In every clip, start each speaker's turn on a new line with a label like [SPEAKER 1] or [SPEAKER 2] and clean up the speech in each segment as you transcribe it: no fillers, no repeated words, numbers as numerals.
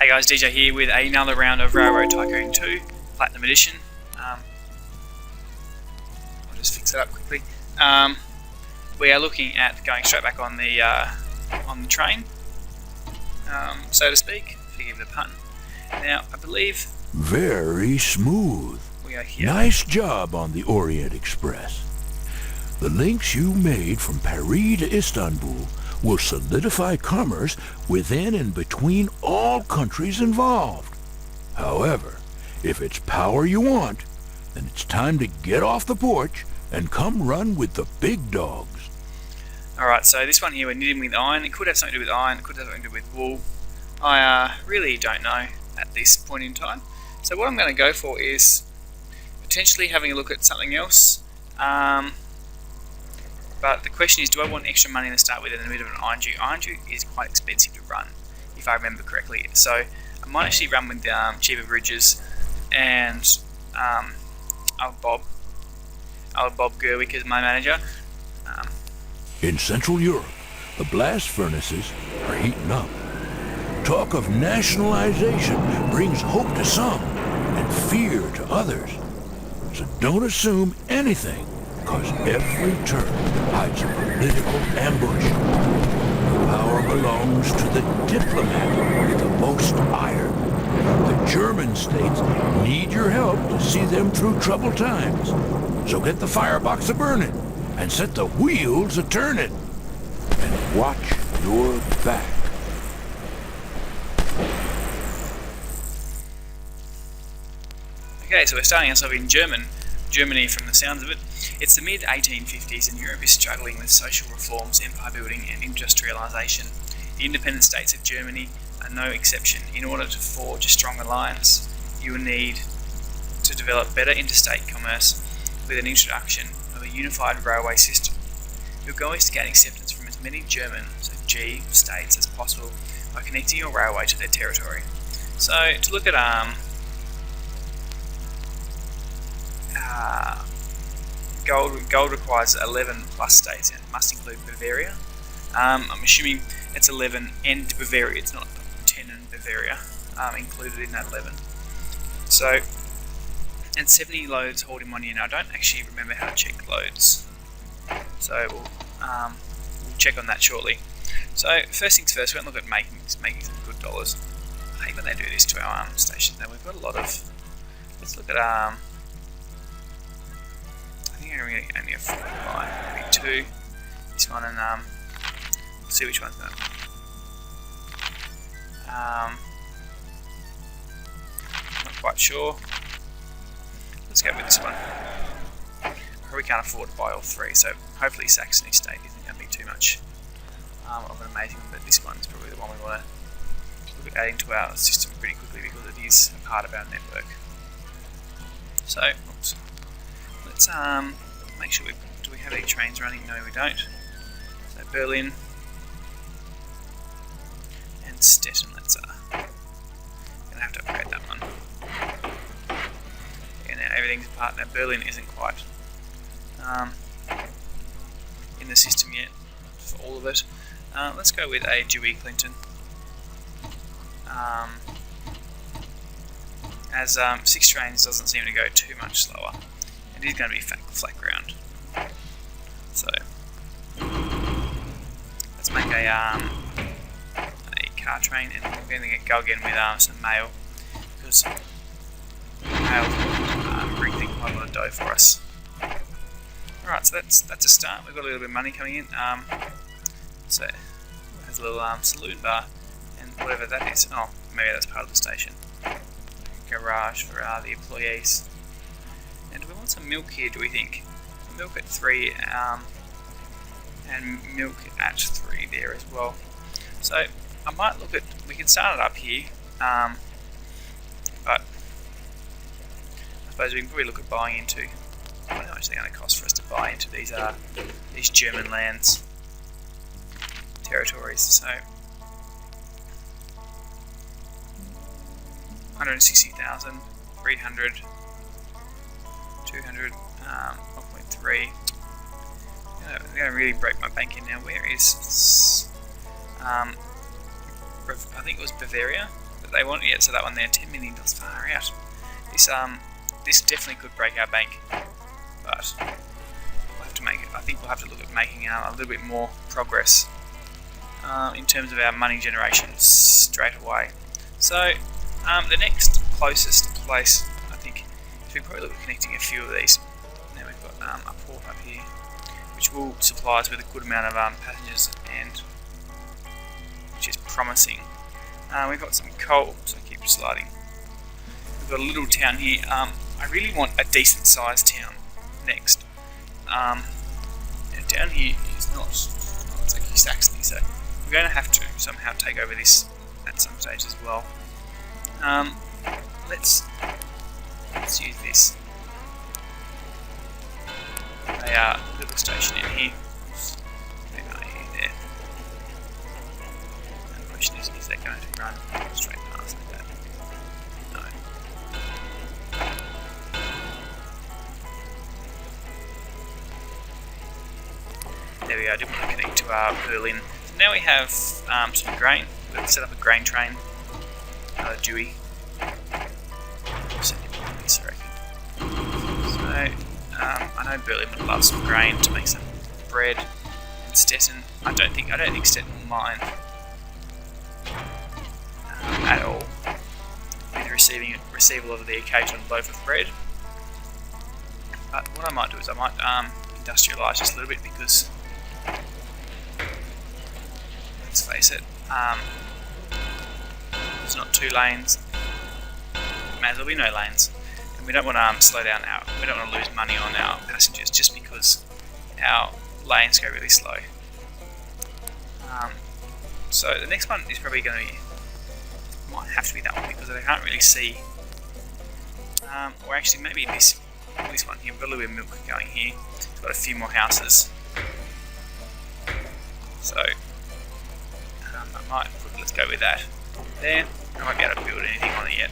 [SPEAKER 1] Hey guys, DJ here with another round of Railroad Tycoon 2 Platinum Edition. I'll just fix it up quickly. We are looking at going straight back on the train, so to speak. Forgive the pun. Now, I believe
[SPEAKER 2] very smooth.
[SPEAKER 1] We are here.
[SPEAKER 2] Nice job on the Orient Express. The links you made from Paris to Istanbul will solidify commerce within and between all countries involved. However, if it's power you want, then it's time to get off the porch and come run with the big dogs.
[SPEAKER 1] Alright, so this one here we're knitting with iron. It could have something to do with iron, it could have something to do with wool. I really don't know at this point in time. So what I'm going to go for is potentially having a look at something else. But the question is, do I want extra money to start with and a bit of an iron jute? Iron jute is quite expensive to run, if I remember correctly. So I might actually run with cheaper bridges, and I'll Bob Gerwick as my manager.
[SPEAKER 2] In Central Europe, the blast furnaces are heating up. Talk of nationalization brings hope to some and fear to others. So don't assume anything, because every turn hides a political ambush. The power belongs to the diplomat with the most iron. The German states need your help to see them through troubled times. So get the firebox a-burning and set the wheels a-turning. And watch your back.
[SPEAKER 1] Okay, so we're starting ourselves in Germany from the sounds of it. It's the mid-1850s and Europe is struggling with social reforms, empire building and industrialisation. The independent states of Germany are no exception. In order to forge a strong alliance, you will need to develop better interstate commerce with an introduction of a unified railway system. Your goal is to gain acceptance from as many German, so G, states as possible by connecting your railway to their territory. So to look at gold requires 11 plus states and must include Bavaria. I'm assuming it's 11 and Bavaria, it's not 10 and Bavaria included in that 11. So, and 70 loads holding 1 year. Now I don't actually remember how to check loads, so we'll check on that shortly. So first things first, we're going to look at making some good dollars. I hate when they do this to our station. Now we've got a lot of, let's look at I think I really only have 4 to buy, maybe 2. This one, and we'll see which one's going. Not quite sure. Let's go with this one. I probably can't afford to buy all 3, so hopefully Saxony State isn't going to be too much of an amazing one, but this one is probably the one we want to look at adding to our system pretty quickly because it is a part of our network. So, oops. Let's make sure do we have any trains running? No, we don't. So Berlin and Stettin. Let's gonna have to upgrade that one. Yeah, now everything's apart. Now Berlin isn't quite in the system yet for all of it. Let's go with a Dewey Clinton. As 6 trains doesn't seem to go too much slower. It is going to be flat ground. So let's make a car train, and we're going to go again with some mail, because mail bring things quite a lot of dough for us. Alright, so that's a start. We've got a little bit of money coming in. So it has a little saloon bar and whatever that is. Oh, maybe that's part of the station. Garage for the employees. And do we want some milk here, do we think? Milk at 3, and milk at 3 there as well. So I might look at, we can start it up here, but I suppose we can probably look at buying into, I don't know how much they're going to cost for us to buy into these German lands, territories. So 160,000, 300, 200, 1.3. They're going to really break my bank in now. Where is I think it was Bavaria. but they want so that one there, $10 million, far out. This definitely could break our bank, but we'll have to make it. I think we'll have to look at making a little bit more progress in terms of our money generation straight away. So the next closest place, I think, is we probably look at connecting a few of these. Now we've got a port up here, which will supply us with a good amount of passengers, and which is promising. We've got some coal, so I keep sliding. We've got a little town here. I really want a decent sized town next. And down here is not exactly Saxony, so we're going to have to somehow take over this at some stage as well. Let's use this. A little station in here. There. And the question is that going to run straight past like that? No. There we go. I didn't want to connect to Berlin. So now we have some grain. We've set up a grain train. Another Dewey. Send him on this, I reckon. So I know Berlin would love some grain to make some bread. And Stettin, I don't think Stettin will mind at all with receival of the occasional loaf of bread. But what I might do is I might industrialise just a little bit, because let's face it, it's not 2 lanes. May as well be no lanes. And we don't want to slow down we don't want to lose money on our passengers just because our lanes go really slow. So the next one is probably going to be, might have to be that one, because I can't really see. Or actually maybe this one here. We've got a little bit of milk going here. It's got a few more houses. So I might let's go with that. There, I won't be able to build anything on it yet,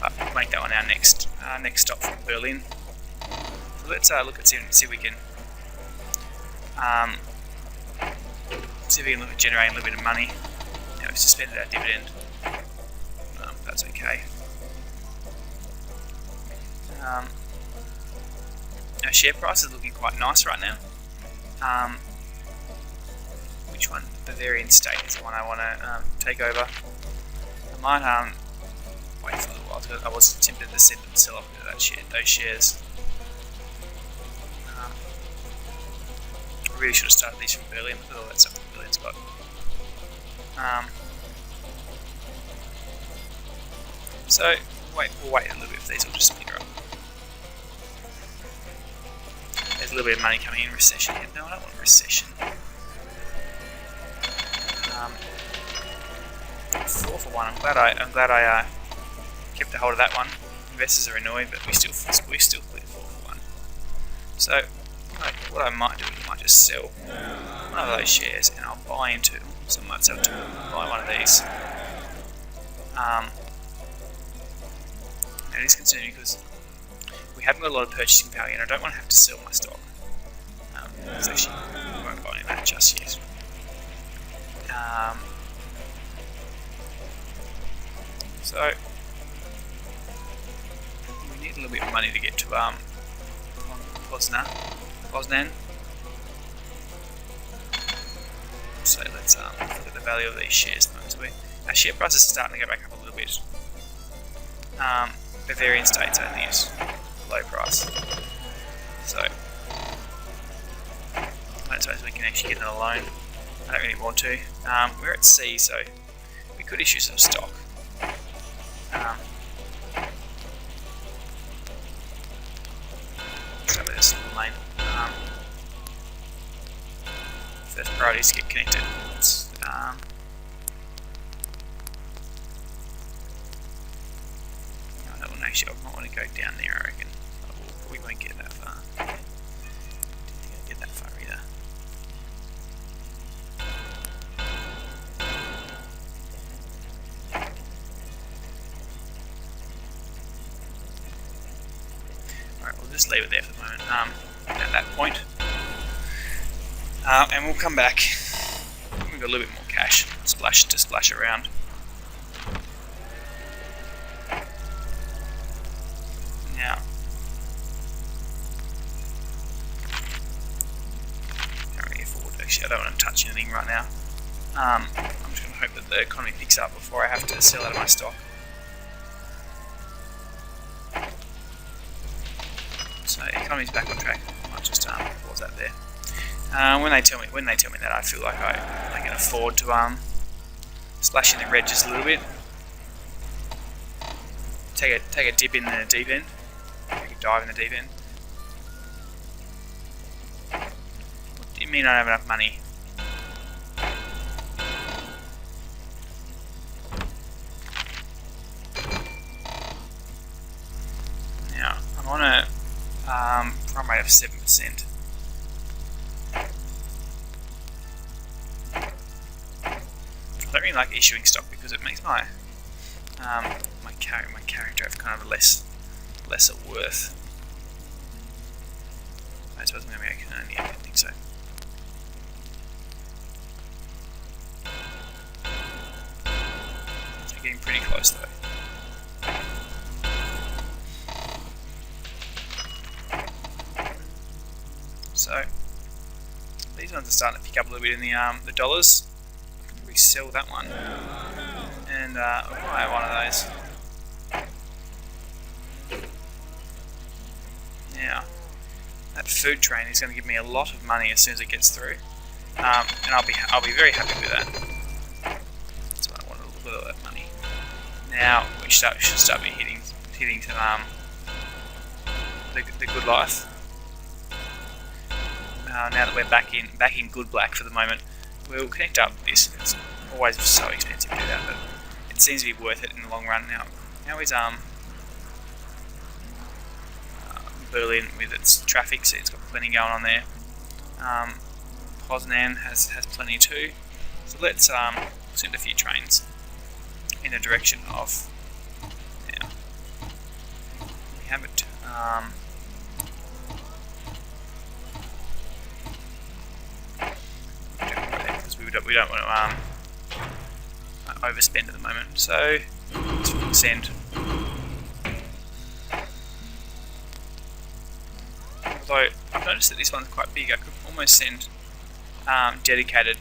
[SPEAKER 1] but we'll make that one our next stop from Berlin. So let's look at see if we can look at generating a little bit of money. Now we've suspended our dividend. That's okay. Our share price is looking quite nice right now. Which one? Bavarian State is the one I want to take over. I might wait for a little while, because I was tempted to sell off those shares. I really should have started these from Berlin. Look at all that stuff that Berlin's got. So we'll wait a little bit for these. I'll just speed her up. There's a little bit of money coming in. Recession. No, I don't want a recession. 4 for 1. I'm glad I kept a hold of that one. Investors are annoyed, but we still clear 4 for 1. So what I might do is I might just sell one of those shares, and I'll buy into. So I might sell buy one of these. Now it is concerning because we haven't got a lot of purchasing power yet. I don't want to have to sell my stock. So actually, I won't buy any of that just yet. So we need a little bit of money to get to Poznan. So let's look at the value of these shares. So our share price is starting to go back up a little bit. Bavarian States only is low price. So I don't suppose we can actually get another loan. I don't really want to. We're at sea, so we could issue some stock. Start with this lane. First priority is to get connected. That one actually, I might want to go down there, I reckon. We won't get that far. I don't think I'll get that far either. Alright, we'll just leave it there for the moment. At that point. And we'll come back. We've got a little bit more cash to splash around. don't want to touch anything right now. I'm just going to hope that the economy picks up before I have to sell out of my stock. So economy's back on track. I'll just pause that there. When they tell me that, I feel like I can afford to splash in the red just a little bit. Take a dip in the deep end. Take a dive in the deep end. What do you mean I don't have enough money? Now I'm on a prime rate of 7%. I don't really like issuing stock because it makes my my character have kind of a lesser worth. I suppose maybe I can only, I don't think so. They're getting pretty close though. So these ones are starting to pick up a little bit in the dollars. We sell that one and buy one of those. Now that food train is going to give me a lot of money as soon as it gets through, and I'll be very happy with that. That's what I want, a little bit of that money. Now we should start be hitting to the good life. Now that we're back in good black for the moment, we'll connect up this. It's always so expensive to do that, but it seems to be worth it in the long run. Now is Berlin with its traffic, so it's got plenty going on there. Poznan has plenty too. So let's send a few trains in the direction of. Now we have it. Because we don't want to overspend at the moment. So let's send. Although I've noticed that this one's quite big, I could almost send dedicated.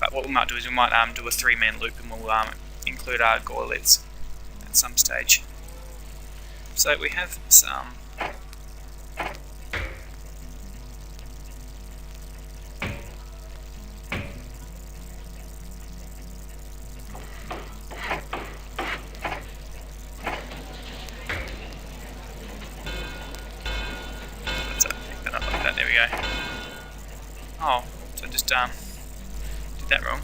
[SPEAKER 1] But what we might do is we might do a 3-man loop, and we'll include our Gorlets at some stage. So we have some. There we go. Oh, so I just did that wrong.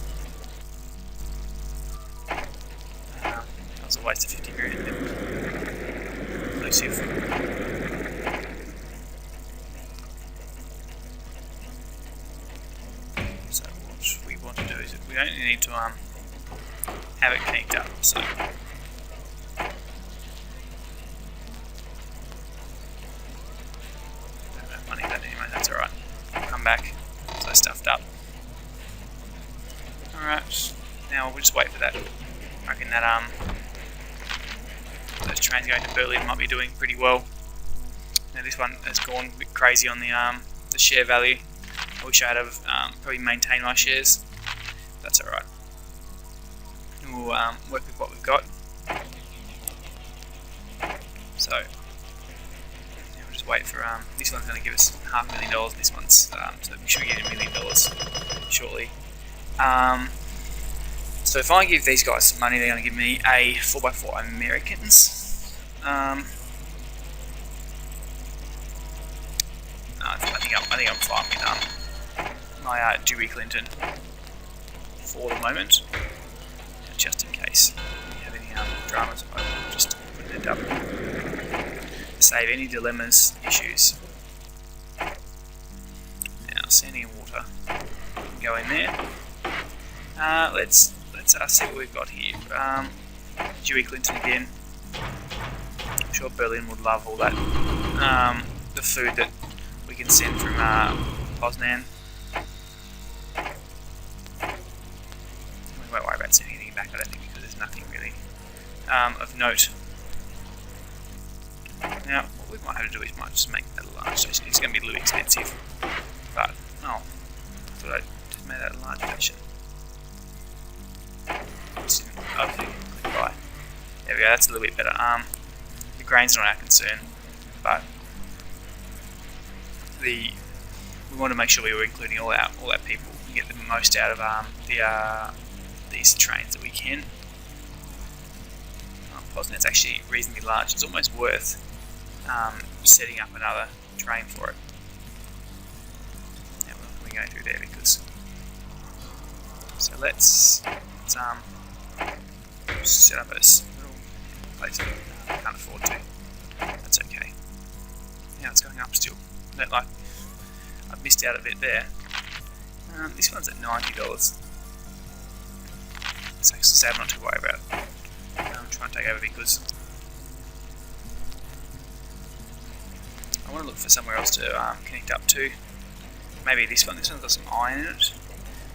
[SPEAKER 1] That was a waste of 50 grand. Inclusive. So what we want to do is we don't need to have it connect up. So. That's alright. I'll come back. So I stuffed up. Alright. Now we'll just wait for that. I reckon that those trains going to Berlin might be doing pretty well. Now this one has gone a bit crazy on the share value. I wish I'd have probably maintained my shares. That's alright. We'll work with what we've got. So wait for this one's going to give us $500,000. This one's so we should get $1 million shortly. So if I give these guys some money, they're going to give me a 4x4 Americans. I think I'm fine with my Dewey Clinton for the moment, just in case we have any dramas. I will just put it up. Save any dilemmas, issues. Now, sanding and water. Go in there. Let's see what we've got here. Dewey Clinton again. I'm sure Berlin would love all that. The food that we can send from Poznan. We won't worry about sending anything back, I don't think, because there's nothing really of note. Now, what we might have to do is just make that a large station. It's going to be a little expensive, but I thought I'd made that a large version. Okay, click buy. There we go, that's a little bit better. The grain's not our concern, but we want to make sure we were including all our people and get the most out of these trains that we can. Posnet's actually reasonably large. It's almost worth setting up another train for it. Yeah, we're going through there because. So let's set up a little place that we can't afford to. That's okay. Now it's going up still. Don't like. I've missed out a bit there. This one's at $90. It's actually sad, not to worry about. Try and take over because I want to look for somewhere else to connect up to. Maybe this one. This one's got some iron in it.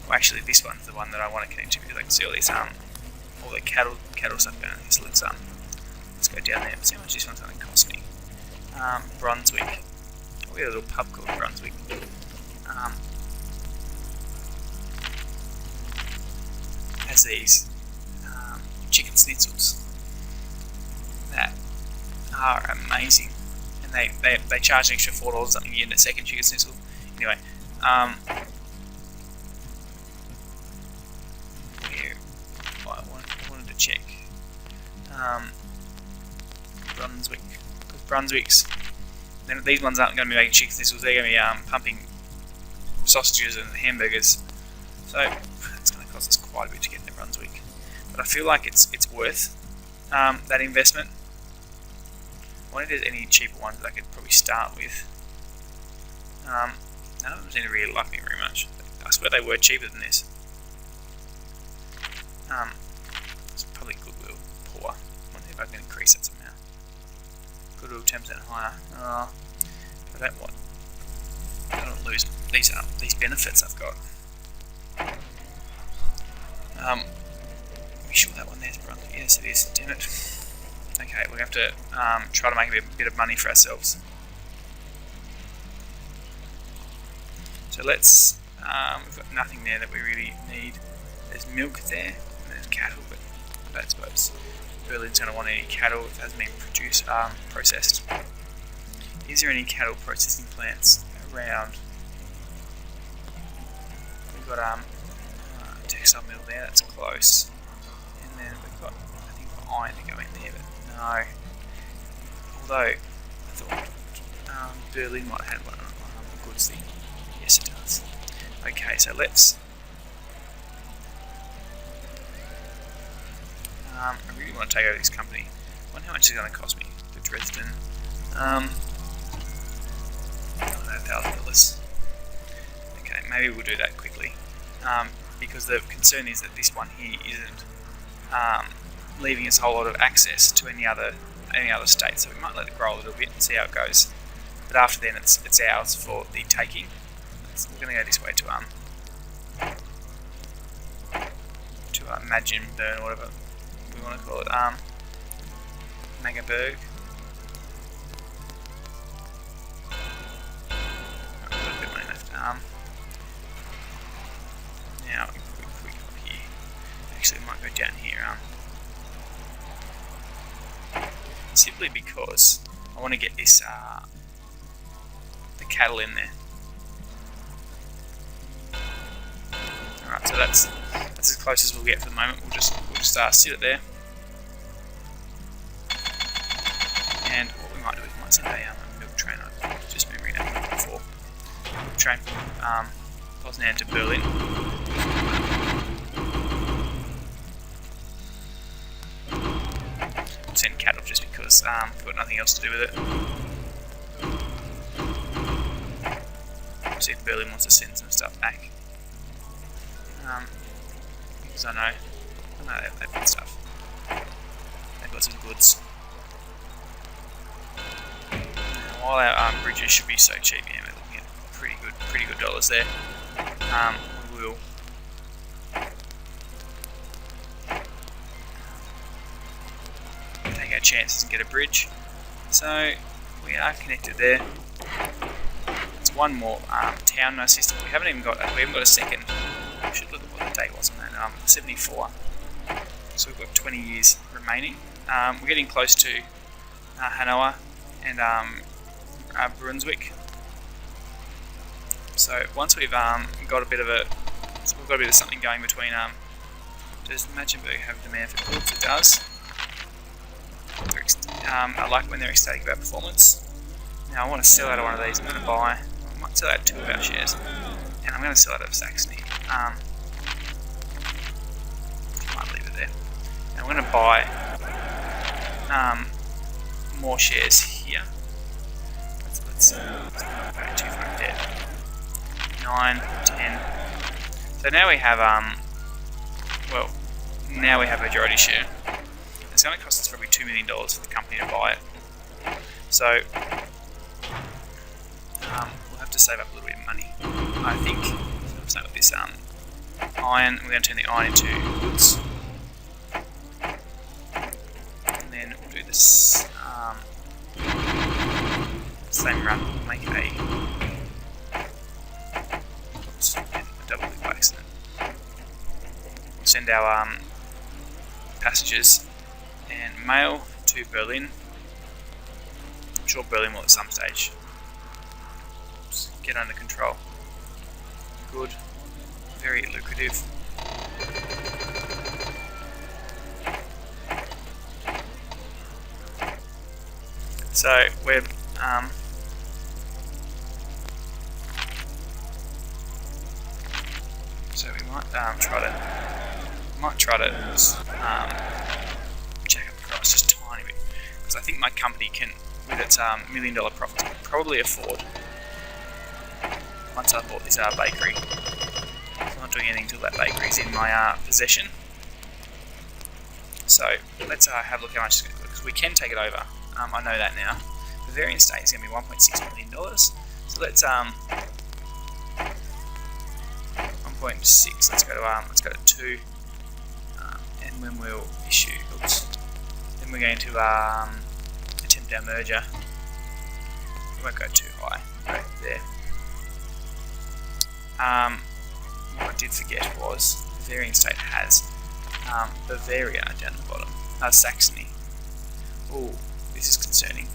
[SPEAKER 1] Well, actually, this one's the one that I want to connect to because I can see all these all the cattle stuff down here. So let's go down there and see how much this one's going to cost me. Brunswick. We got a little pub called Brunswick. Has these chicken schnitzels that are amazing, and they charge an extra $4 something in a second chicken schnitzel. Anyway, I wanted to check Brunswick, because Brunswick's. Then these ones aren't going to be making chicken schnitzels; they're going to be pumping sausages and hamburgers. So it's going to cost us quite a bit to get to Brunswick. But I feel like it's worth that investment. I wonder if there's any cheaper ones that I could probably start with. None of them seem to really like me very much. I swear they were cheaper than this. It's probably goodwill poor. I wonder if I can increase that somehow. Goodwill 10% higher. I don't want to lose these benefits I've got. Are we sure that one there's Brunswick? Yes, it is. Damn it. Okay, we're going to have to try to make a bit of money for ourselves. So let's. We've got nothing there that we really need. There's milk there, and there's cattle, but I don't suppose Berlin's going to want any cattle if it hasn't been processed. Is there any cattle processing plants around? We've got a textile mill there, that's close. And then we've got, I think, iron to go in there, but no. Although, I thought Berlin might have had one on goods thing. Yes, it does. Okay, so let's. I really want to take over this company. I wonder how much it's going to cost me to Dresden. $1,000. Okay, maybe we'll do that quickly. Because the concern is that this one here isn't leaving us a whole lot of access to any other state. So we might let it grow a little bit and see how it goes. But after then, it's ours for the taking. We're going to go this way to Magenburn or whatever we want to call it. Magaberg. I've got a bit of money left. Now we go up here. Actually, we might go down here. Simply because I want to get this the cattle in there. Alright, so that's as close as we'll get for the moment. We'll just sit it there. And what we might do is we might send a milk train. I've just been reading that before. Milk train from Poznan to Berlin. Send cattle just because we've got nothing else to do with it. See if Berlin wants to send some stuff back. Because I know they've got stuff. They've got some goods. Now, while our bridges should be so cheap, yeah, we're looking at pretty good dollars there. We will take our chances and get a bridge. So we are connected there. It's one more town in our system. We haven't got a second should look at what the date was on that. 74. So we've got 20 years remaining. We're getting close to Hanover and Brunswick. So once we've got a bit of something going between. Does Magdeburg have demand for goods? It does. I like when they're ecstatic about performance. Now I want to sell out of one of these. I'm going to buy. I might sell out 2 of our shares, and I'm going to sell out of Saxony. Might leave it there. And I'm going to buy more shares here. Let's go 2 from debt. 9, 10. So now we have now we have a majority share. It's going to cost us probably $2 million for the company to buy it. So we'll have to save up a little bit of money, I think. So we'll start with this iron. We're going to turn the iron into goods, and then we'll do this same run. We'll make a double click by accident. We'll send our passengers and mail to Berlin. I'm sure Berlin will at some stage just get under control. Good, very lucrative. So we're so we might try to check up the price just a tiny bit, because I think my company can, with its $1 million profits, can probably afford, once I bought this bakery. I'm not doing anything until that bakery is in my possession. So let's have a look how much it's going to cost, because we can take it over. I know that now. The Bavarian state is going to be $1.6 million. So let's 1.6. Let's go to 2. And when we'll issue, then we're going to attempt our merger. We won't go too high. We'll go there. What I did forget was the Bavarian state has Bavaria down the bottom. Saxony. Oh, this is concerning.